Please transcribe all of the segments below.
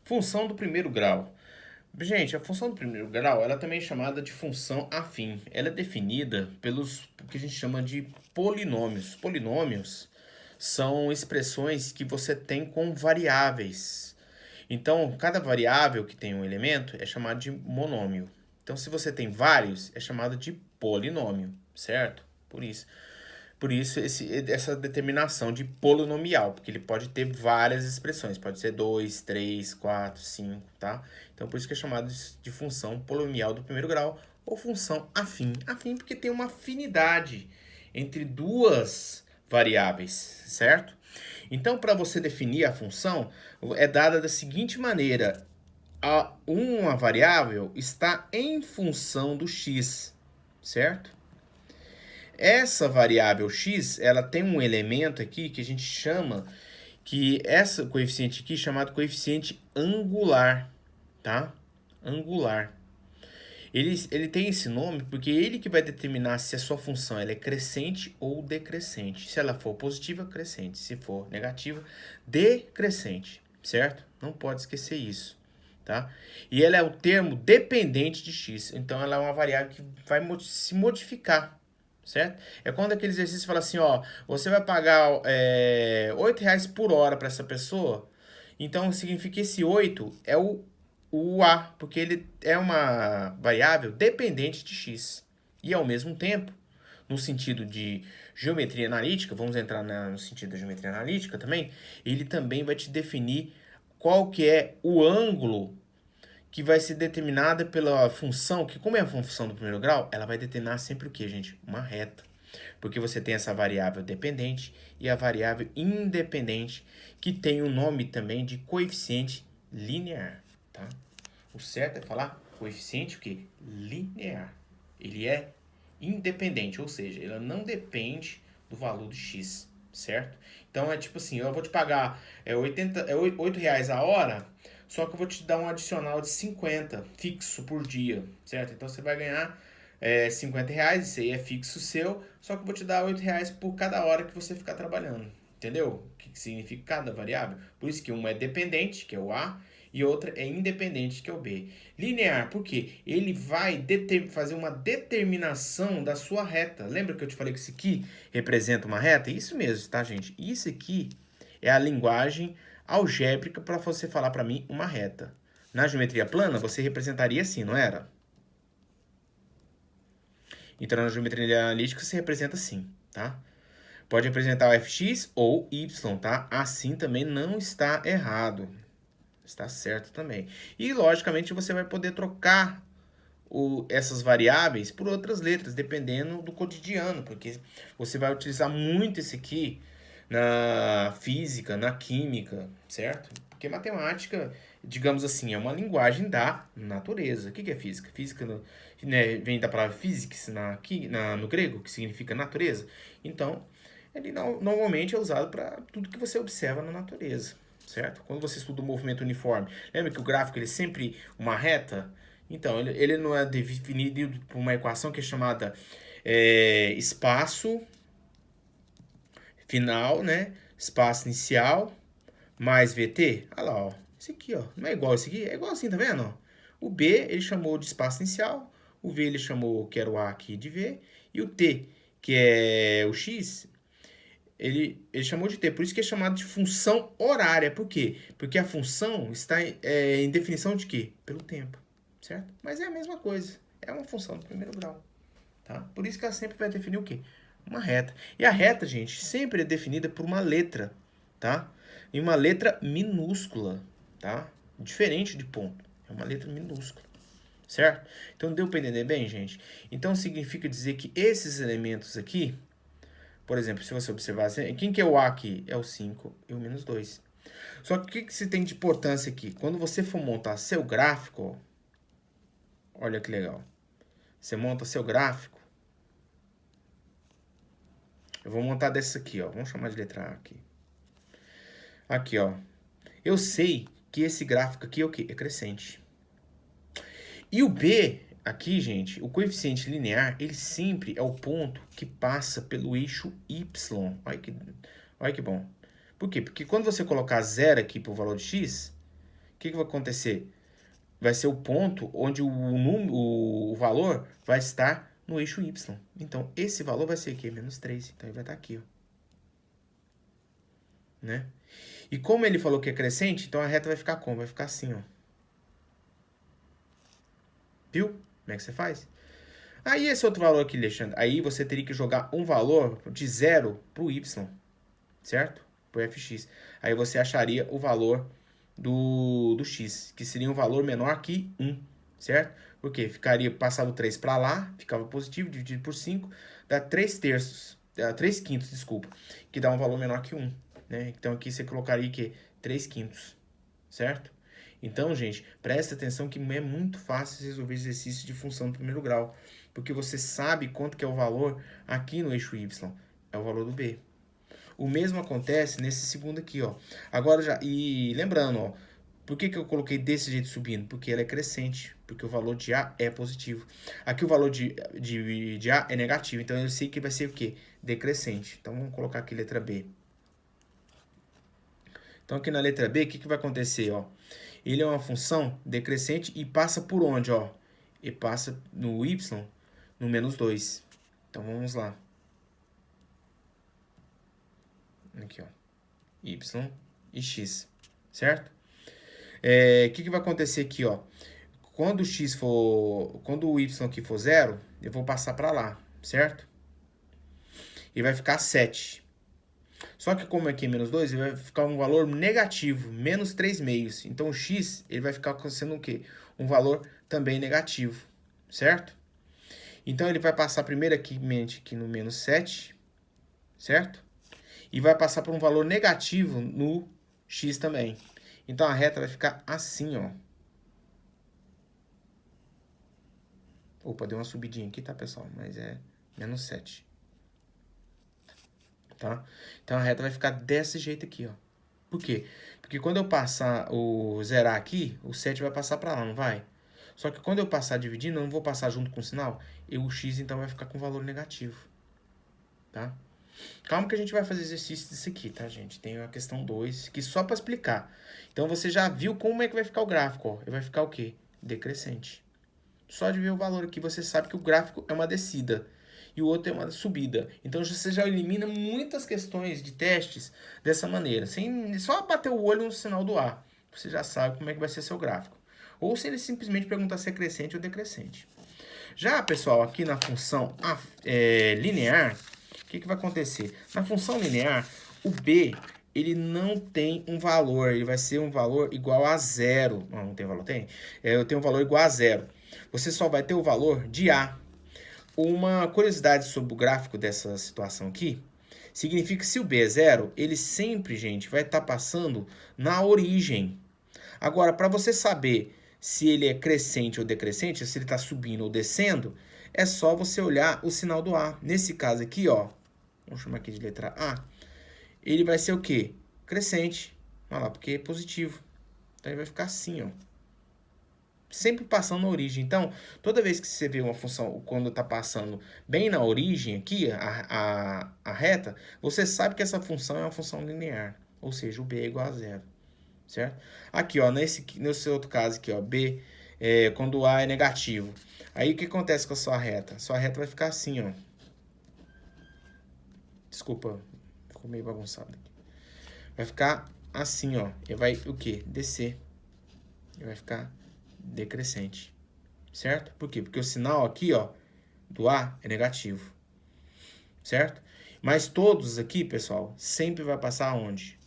Função do primeiro grau. Gente, a função do primeiro grau, ela também é chamada de função afim. Ela é definida pelos que a gente chama de polinômios. Polinômios são expressões que você tem com variáveis. Então, cada variável que tem um elemento é chamado de monômio. Então, se você tem vários, é chamado de polinômio, certo? Por isso essa determinação de polinomial, porque ele pode ter várias expressões, pode ser 2, 3, 4, 5, tá? Então por isso que é chamado de função polinomial do primeiro grau ou função afim. Afim porque tem uma afinidade entre duas variáveis, certo? Então para você definir a função, é dada da seguinte maneira: uma variável está em função do x, certo? Essa variável x, ela tem um elemento aqui que a gente chama, que essa coeficiente aqui é chamado coeficiente angular, tá? Angular. Ele tem esse nome porque ele que vai determinar se a sua função ela é crescente ou decrescente. Se ela for positiva, crescente. Se for negativa, decrescente, certo? Não pode esquecer isso, tá? E ela é o termo dependente de x. Então, ela é uma variável que vai se modificar, certo? É quando aquele exercício fala assim, ó, você vai pagar R$ 8 por hora para essa pessoa, então significa que esse 8 é o A, porque ele é uma variável dependente de x. E ao mesmo tempo, no sentido de geometria analítica, vamos entrar no sentido da geometria analítica também, ele também vai te definir qual que é o ângulo que vai ser determinada pela função, que como é a função do primeiro grau, ela vai determinar sempre o que, gente? Uma reta. Porque você tem essa variável dependente e a variável independente, que tem o nome também de coeficiente linear, tá? O certo é falar coeficiente o quê? Linear. Ele é independente, ou seja, ele não depende do valor do x, certo? Então é tipo assim, eu vou te pagar 80, R$ 8 a hora, só que eu vou te dar um adicional de 50 fixo por dia, certo? Então você vai ganhar R$ 50, isso aí é fixo seu, só que eu vou te dar R$ 8 por cada hora que você ficar trabalhando. Entendeu? O que significa cada variável? Por isso que uma é dependente, que é o A, e outra é independente, que é o B. Linear, por quê? Ele vai fazer uma determinação da sua reta. Lembra que eu te falei que isso aqui representa uma reta? Isso mesmo, tá, gente? Isso aqui é a linguagem algébrica para você falar para mim uma reta. Na geometria plana, você representaria assim, não era? Então, na geometria analítica, você representa assim, tá? Pode representar o fx ou y, tá? Assim também não está errado. Está certo também. E, logicamente, você vai poder trocar essas variáveis por outras letras, dependendo do cotidiano, porque você vai utilizar muito esse aqui na física, na química, certo? Porque matemática, digamos assim, é uma linguagem da natureza. O que é física? Física né, vem da palavra physics no grego, que significa natureza. Então, ele normalmente é usado para tudo que você observa na natureza, certo? Quando você estuda o movimento uniforme, lembra que o gráfico ele é sempre uma reta? Então, ele não é definido por uma equação que é chamada espaço final, né? Espaço inicial mais VT. Olha lá, ó. Esse aqui, ó. Não é igual esse aqui? É igual assim, tá vendo? O B ele chamou de espaço inicial, o V ele chamou, que era o A aqui, de V, e o T, que é o X, ele chamou de T. Por isso que é chamado de função horária. Por quê? Porque a função está em definição de quê? Pelo tempo, certo? Mas é a mesma coisa. É uma função do primeiro grau, tá? Por isso que ela sempre vai definir o quê? Uma reta. E a reta, gente, sempre é definida por uma letra, tá? E uma letra minúscula, tá? Diferente de ponto. É uma letra minúscula, certo? Então deu para entender bem, gente? Então significa dizer que esses elementos aqui, por exemplo, se você observar, quem que é o A aqui? É o 5 e o menos 2. Só que o que você tem de importância aqui? Quando você for montar seu gráfico, olha que legal. Você monta seu gráfico. Eu vou montar dessa aqui, ó. Vamos chamar de letra A aqui. Aqui, ó. Eu sei que esse gráfico aqui é o quê? É crescente. E o B, aqui, gente, o coeficiente linear, ele sempre é o ponto que passa pelo eixo Y. Olha que bom. Por quê? Porque quando você colocar zero aqui para o valor de x, que vai acontecer? Vai ser o ponto onde o valor vai estar no eixo y. Então, esse valor vai ser aqui, menos 3. Então, ele vai estar aqui, ó. Né? E como ele falou que é crescente, então a reta vai ficar como? Vai ficar assim, ó. Viu? Como é que você faz? Aí esse outro valor aqui, Alexandre, aí você teria que jogar um valor de 0 para o y, certo? Para o fx. Aí você acharia o valor do x, que seria um valor menor que 1, certo? Porque ficaria, passava o 3 para lá, ficava positivo, dividido por 5, dá 3 terços, dá 3 quintos, desculpa, que dá um valor menor que 1, né? Então aqui você colocaria que 3 quintos, certo? Então, gente, presta atenção que é muito fácil resolver exercício de função do primeiro grau, porque você sabe quanto que é o valor aqui no eixo y, é o valor do b. O mesmo acontece nesse segundo aqui, ó. Agora já, e lembrando, ó, por que eu coloquei desse jeito subindo? Porque ela é crescente, porque o valor de A é positivo. Aqui o valor de A é negativo, então eu sei que vai ser o quê? Decrescente. Então vamos colocar aqui letra B. Então aqui na letra B, o que vai acontecer, ó? Ele é uma função decrescente e passa por onde, ó? E passa no y, no menos 2. Então vamos lá. Aqui, ó. Y e x, certo? O que vai acontecer aqui, ó? Quando o y aqui for 0, eu vou passar para lá, certo? E vai ficar 7. Só que como aqui é menos 2, ele vai ficar um valor negativo, menos 3 meios. Então o x ele vai ficar sendo o quê? Um valor também negativo, certo? Então ele vai passar primeiro aqui no menos 7, certo? E vai passar por um valor negativo no x também. Então a reta vai ficar assim, ó. Opa, deu uma subidinha aqui, tá, pessoal? Mas é menos 7. Tá? Então a reta vai ficar desse jeito aqui, ó. Por quê? Porque quando eu passar o zerar aqui, o 7 vai passar para lá, não vai? Só que quando eu passar dividindo, eu não vou passar junto com o sinal, e o x então vai ficar com valor negativo. Tá? Calma que a gente vai fazer exercício disso aqui, tá, gente? Tem a questão 2, que só para explicar. Então você já viu como é que vai ficar o gráfico, ó. Ele vai ficar o quê? Decrescente. Só de ver o valor aqui, você sabe que o gráfico é uma descida e o outro é uma subida. Então você já elimina muitas questões de testes dessa maneira, sem só bater o olho no sinal do A. Você já sabe como é que vai ser seu gráfico. Ou se ele simplesmente perguntar se é crescente ou decrescente. Já, pessoal, aqui na função linear, o que vai acontecer? Na função linear, o B ele não tem um valor, ele vai ser um valor igual a 0. Não tem valor? Tem? Eu tenho um valor igual a 0. Você só vai ter o valor de A. Uma curiosidade sobre o gráfico dessa situação aqui, significa que se o B é 0, ele sempre, gente, vai estar passando na origem. Agora, para você saber se ele é crescente ou decrescente, se ele está subindo ou descendo, é só você olhar o sinal do A. Nesse caso aqui, ó, vamos chamar aqui de letra A, ele vai ser o quê? Crescente. Olha lá, porque é positivo. Então ele vai ficar assim, ó. Sempre passando na origem. Então, toda vez que você vê uma função, quando está passando bem na origem aqui, a reta, você sabe que essa função é uma função linear. Ou seja, o B é igual a 0. Certo? Aqui, ó, nesse outro caso aqui, ó, B, quando o A é negativo. Aí, o que acontece com a sua reta? Sua reta vai ficar assim, ó. Desculpa, ficou meio bagunçado aqui. Vai ficar assim, ó. E vai o quê? Descer. E vai ficar decrescente, certo? Por quê? Porque o sinal aqui, ó, do A é negativo, certo? Mas todos aqui, pessoal, sempre vai passar onde?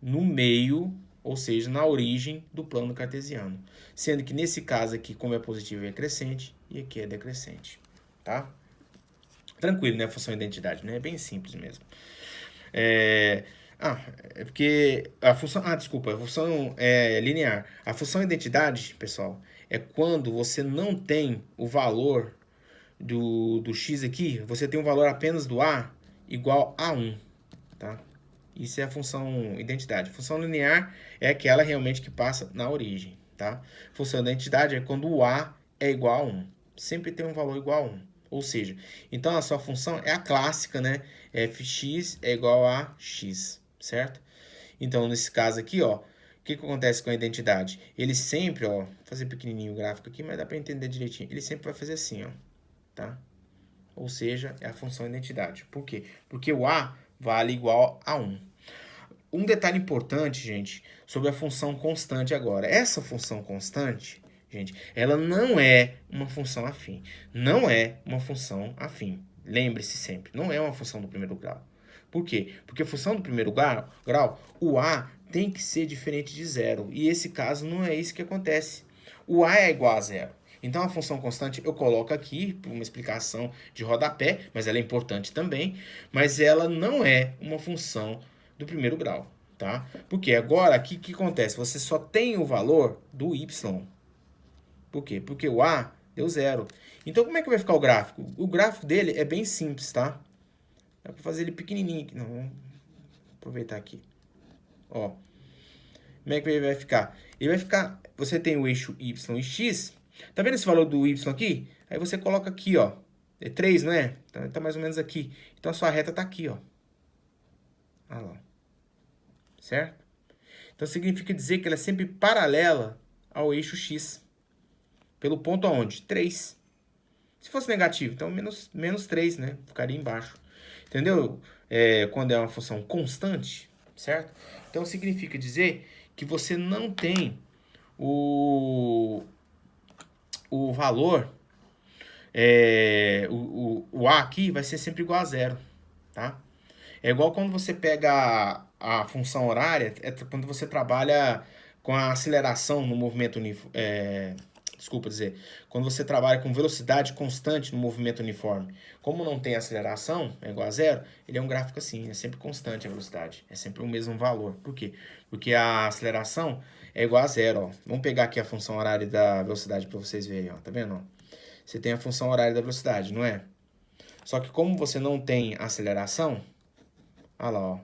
No meio, ou seja, na origem do plano cartesiano. Sendo que nesse caso aqui, como é positivo, é crescente e aqui é decrescente, tá? Tranquilo, né? A função identidade, né? É bem simples mesmo. É porque a função... desculpa, a função é linear. A função identidade, pessoal, é quando você não tem o valor do x aqui, você tem um valor apenas do A igual a 1, tá? Isso é a função identidade. A função linear é aquela realmente que passa na origem, tá? A função identidade é quando o A é igual a 1. Sempre tem um valor igual a 1. Ou seja, então a sua função é a clássica, né? Fx é igual a x, certo? Então, nesse caso aqui, ó, O que acontece com a identidade? Ele sempre, ó, vou fazer pequenininho o gráfico aqui, mas dá para entender direitinho. Ele sempre vai fazer assim, ó, tá? Ou seja, é a função identidade. Por quê? Porque o A vale igual a 1. Um detalhe importante, gente, sobre a função constante agora. Essa função constante, gente, ela não é uma função afim. Não é uma função afim. Lembre-se sempre, não é uma função do primeiro grau. Por quê? Porque a função do primeiro grau, o A tem que ser diferente de zero. E esse caso não é isso que acontece. O A é igual a zero. Então a função constante eu coloco aqui por uma explicação de rodapé, mas ela é importante também, mas ela não é uma função do primeiro grau, tá? Porque agora aqui o que acontece? Você só tem o valor do y. Por quê? Porque o A deu zero. Então como é que vai ficar o gráfico? O gráfico dele é bem simples, tá? Dá pra fazer ele pequenininho aqui. Não, vamos aproveitar aqui. Ó. Como é que ele vai ficar? Ele vai ficar... Você tem o eixo y e x. Tá vendo esse valor do y aqui? Aí você coloca aqui, ó. É 3, não é? Tá mais ou menos aqui. Então a sua reta tá aqui, ó. Olha lá. Certo? Então significa dizer que ela é sempre paralela ao eixo x. Pelo ponto aonde? 3. Se fosse negativo, então menos 3, né? Ficaria embaixo. Entendeu? Quando é uma função constante, certo? Então significa dizer que você não tem o valor, o A aqui vai ser sempre igual a zero, tá? É igual quando você pega a função horária, quando você trabalha com a aceleração no movimento desculpa dizer, quando você trabalha com velocidade constante no movimento uniforme. Como não tem aceleração, é igual a zero, ele é um gráfico assim, é sempre constante a velocidade, é sempre o mesmo valor. Por quê? Porque a aceleração é igual a zero, ó. Vamos pegar aqui a função horária da velocidade para vocês verem, ó. Tá vendo? Ó? Você tem a função horária da velocidade, não é? Só que como você não tem aceleração, olha lá, ó.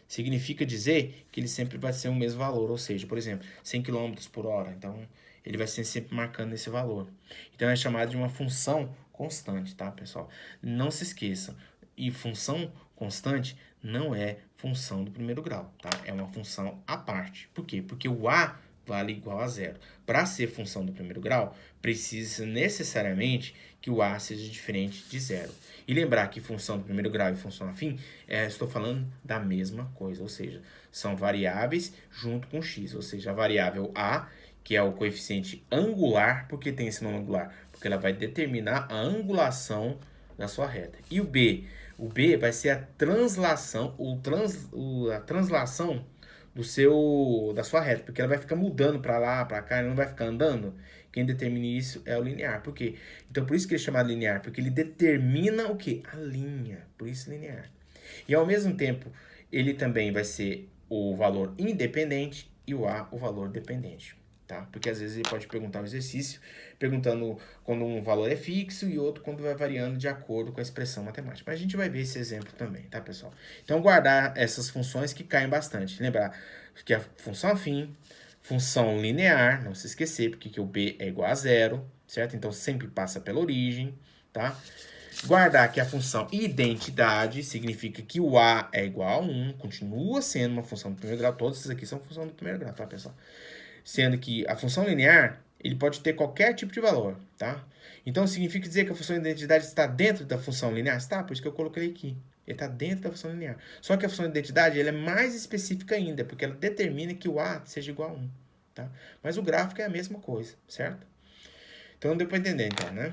Significa dizer que ele sempre vai ser o mesmo valor, ou seja, por exemplo, 100 km por hora. Então, ele vai ser sempre marcando esse valor. Então, é chamado de uma função constante, tá, pessoal? Não se esqueça. E função constante não é função do primeiro grau, tá? É uma função à parte. Por quê? Porque o A vale igual a zero. Para ser função do primeiro grau, precisa necessariamente que o A seja diferente de zero. E lembrar que função do primeiro grau e função afim, estou falando da mesma coisa, ou seja, são variáveis junto com x, ou seja, a variável A, que é o coeficiente angular, por que tem esse nome angular? Porque ela vai determinar a angulação da sua reta. E o B vai ser a translação, a translação da sua reta, porque ela vai ficar mudando para lá, para cá, ela não vai ficar andando. Quem determina isso é o linear. Por quê? Então, por isso que ele é chamado linear, porque ele determina o quê? A linha. Por isso linear. E ao mesmo tempo, ele também vai ser o valor independente e o A o valor dependente. Tá? Porque às vezes ele pode perguntar o exercício, perguntando quando um valor é fixo e outro quando vai variando de acordo com a expressão matemática. Mas a gente vai ver esse exemplo também, tá, pessoal? Então, guardar essas funções que caem bastante. Lembrar que a função afim, função linear, não se esquecer, porque que o B é igual a zero, certo? Então, sempre passa pela origem, tá? Guardar que a função identidade significa que o A é igual a 1, continua sendo uma função do primeiro grau. Todas essas aqui são função do primeiro grau, tá, pessoal? Sendo que a função linear, ele pode ter qualquer tipo de valor, tá? Então, significa dizer que a função de identidade está dentro da função linear? Está, por isso que eu coloquei aqui. Ele está dentro da função linear. Só que a função de identidade ela é mais específica ainda, porque ela determina que o A seja igual a 1, tá? Mas o gráfico é a mesma coisa, certo? Então, deu para entender, então, né?